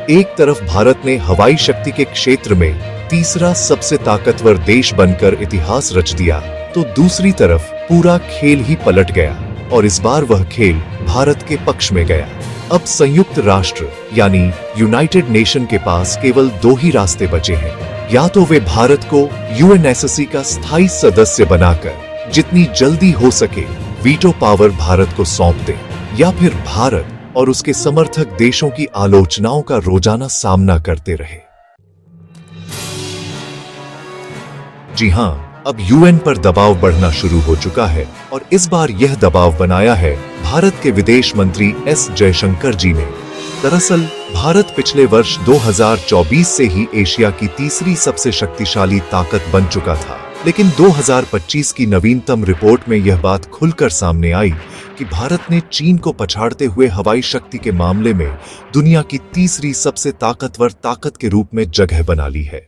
एक तरफ भारत ने हवाई शक्ति के क्षेत्र में तीसरा सबसे ताकतवर देश बनकर इतिहास रच दिया, तो दूसरी तरफ पूरा खेल ही पलट गया और इस बार वह खेल भारत के पक्ष में गया। अब संयुक्त राष्ट्र यानी यूनाइटेड नेशन के पास केवल दो ही रास्ते बचे हैं, या तो वे भारत को यूएनएससी का स्थायी सदस्य बनाकर जितनी जल्दी हो सके वीटो पावर भारत को सौंप दें, या फिर भारत और उसके समर्थक देशों की आलोचनाओं का रोजाना सामना करते रहे। जी हां, अब यूएन पर दबाव बढ़ना शुरू हो चुका है और इस बार यह दबाव बनाया है भारत के विदेश मंत्री एस जयशंकर जी ने। दरअसल भारत पिछले वर्ष 2024 से ही एशिया की तीसरी सबसे शक्तिशाली ताकत बन चुका था, लेकिन 2025 की नवीनतम रिपोर्ट में यह बात खुलकर सामने आई कि भारत ने चीन को पछाड़ते हुए हवाई शक्ति के मामले में दुनिया की तीसरी सबसे ताकतवर ताकत के रूप में जगह बना ली है।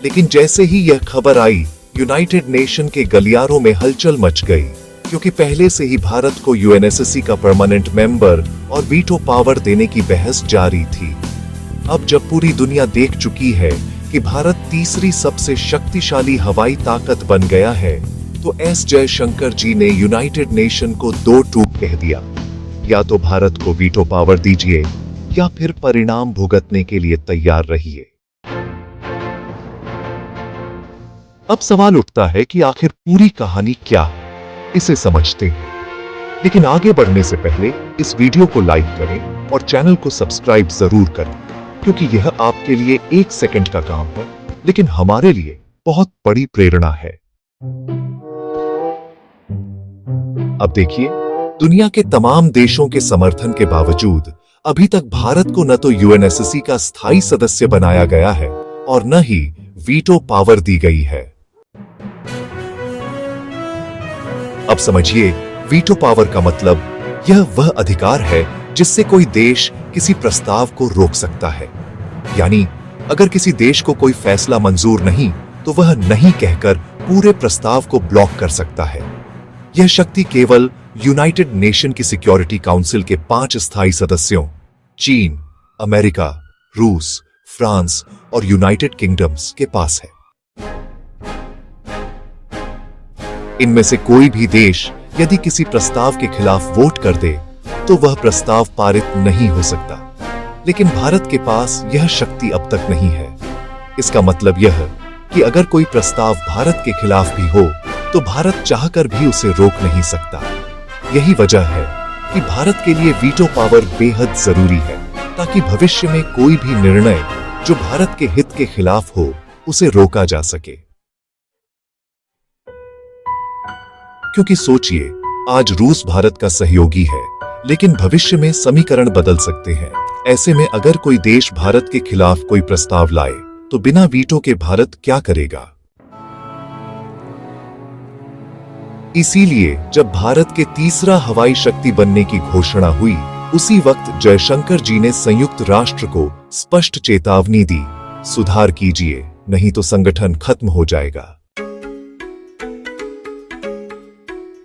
लेकिन जैसे ही यह खबर आई, यूनाइटेड नेशन के गलियारों में हलचल मच गई, क्योंकि पहले से ही भारत को यूएनएससी का परमानेंट मेंबर और वीटो पावर देने की बहस जारी थी। अब जब पूरी दुनिया देख चुकी है कि भारत तीसरी सबसे शक्तिशाली हवाई ताकत बन गया है, तो एस जयशंकर जी ने यूनाइटेड नेशन को दो टूक कह दिया, या तो भारत को वीटो पावर दीजिए या फिर परिणाम भुगतने के लिए तैयार रहिए। अब सवाल उठता है कि आखिर पूरी कहानी क्या है, इसे समझते हैं। लेकिन आगे बढ़ने से पहले इस वीडियो को लाइक करें और चैनल को सब्सक्राइब जरूर करें, क्योंकि यह आपके लिए 1 सेकंड का काम है, लेकिन हमारे लिए बहुत बड़ी प्रेरणा है। अब देखिए, दुनिया के तमाम देशों के समर्थन के बावजूद अभी तक भारत को न तो यूएनएससी का स्थायी सदस्य बनाया गया है और न ही वीटो पावर दी गई है। अब समझिए, वीटो पावर का मतलब यह वह अधिकार है जिससे कोई देश किसी प्रस्ताव को रोक सकता है। यानी अगर किसी देश को कोई फैसला मंजूर नहीं, तो वह नहीं कहकर पूरे प्रस्ताव को ब्लॉक कर सकता है। यह शक्ति केवल यूनाइटेड नेशन की सिक्योरिटी काउंसिल के 5 स्थायी सदस्यों चीन, अमेरिका, रूस, फ्रांस और यूनाइटेड किंगडम्स के पास है। इनमें से कोई भी देश यदि किसी प्रस्ताव के खिलाफ वोट कर दे, तो वह प्रस्ताव पारित नहीं हो सकता। लेकिन भारत के पास यह शक्ति अब तक नहीं है। इसका मतलब यह कि अगर कोई प्रस्ताव भारत के खिलाफ भी हो, तो भारत चाहकर भी उसे रोक नहीं सकता। यही वजह है कि भारत के लिए वीटो पावर बेहद जरूरी है, ताकि भविष्य में कोई भी निर्णय जो भारत के हित के खिलाफ हो, उसे रोका जा सके। क्योंकि सोचिए, आज रूस भारत का सहयोगी है, लेकिन भविष्य में समीकरण बदल सकते हैं। ऐसे में अगर कोई देश भारत के खिलाफ कोई प्रस्ताव लाए, तो बिना वीटो के भारत क्या करेगा? इसीलिए जब भारत के तीसरा हवाई शक्ति बनने की घोषणा हुई, उसी वक्त जयशंकर जी ने संयुक्त राष्ट्र को स्पष्ट चेतावनी दी, सुधार कीजिए, नहीं तो संगठन खत्म हो जाएगा।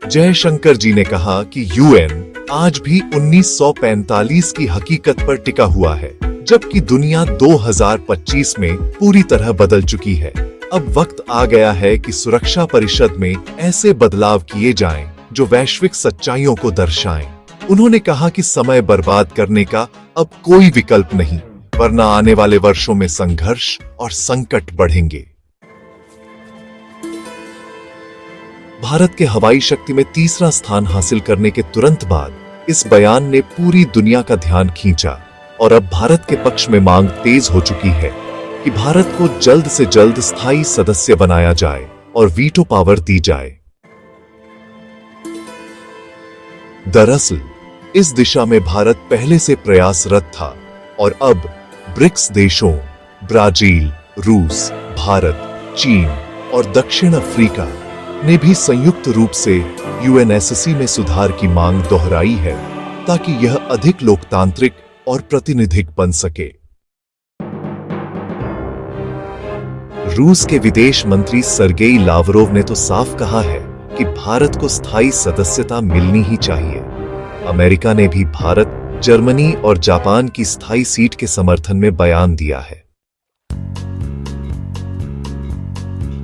जयशंकर जी ने कहा कि यूएन आज भी 1945 की हकीकत पर टिका हुआ है, जबकि दुनिया 2025 में पूरी तरह बदल चुकी है। अब वक्त आ गया है कि सुरक्षा परिषद में ऐसे बदलाव किए जाएं जो वैश्विक सच्चाइयों को दर्शाएं। उन्होंने कहा कि समय बर्बाद करने का अब कोई विकल्प नहीं, वरना आने वाले वर्षों में संघर्ष और संकट बढ़ेंगे। भारत के हवाई शक्ति में तीसरा स्थान हासिल करने के तुरंत बाद इस बयान ने पूरी दुनिया का ध्यान खींचा और अब भारत के पक्ष में मांग तेज हो चुकी है कि भारत को जल्द से जल्द स्थायी सदस्य बनाया जाए और वीटो पावर दी जाए। दरअसल इस दिशा में भारत पहले से प्रयासरत था और अब ब्रिक्स देशों ब्राजील, रूस, भारत, चीन और दक्षिण अफ्रीका ने भी संयुक्त रूप से यूएनएससी में सुधार की मांग दोहराई है, ताकि यह अधिक लोकतांत्रिक और प्रातिनिधिक बन सके। रूस के विदेश मंत्री सर्गेई लावरोव ने तो साफ कहा है कि भारत को स्थायी सदस्यता मिलनी ही चाहिए। अमेरिका ने भी भारत जर्मनी और जापान की स्थायी सीट के समर्थन में बयान दिया है।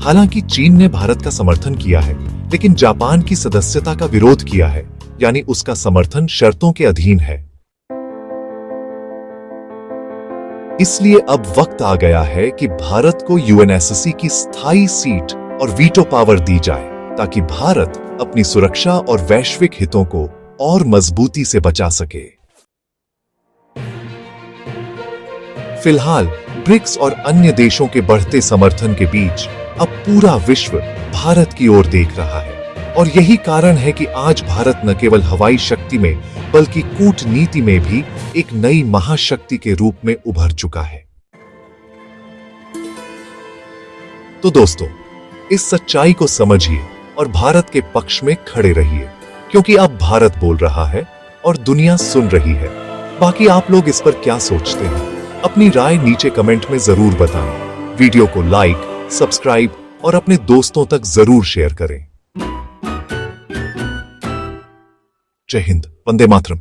हालांकि चीन ने भारत का समर्थन किया है, लेकिन जापान की सदस्यता का विरोध किया है, यानी उसका समर्थन शर्तों के अधीन है। इसलिए अब वक्त आ गया है कि भारत को यूएनएससी की स्थायी सीट और वीटो पावर दी जाए, ताकि भारत अपनी सुरक्षा और वैश्विक हितों को और मजबूती से बचा सके। फिलहाल ब्रिक्स और अन्य देशों के बढ़ते समर्थन के बीच अब पूरा विश्व भारत की ओर देख रहा है, और यही कारण है कि आज भारत न केवल हवाई शक्ति में बल्कि कूटनीति में भी एक नई महाशक्ति के रूप में उभर चुका है। तो दोस्तों, इस सच्चाई को समझिए और भारत के पक्ष में खड़े रहिए, क्योंकि अब भारत बोल रहा है और दुनिया सुन रही है। बाकी आप लोग इस पर क्या सोचते हैं? अपनी राय नीचे कमेंट में जरूर बताएं। वीडियो को लाइक, सब्सक्राइब और अपने दोस्तों तक जरूर शेयर करें। जय हिंद, वंदे मातरम।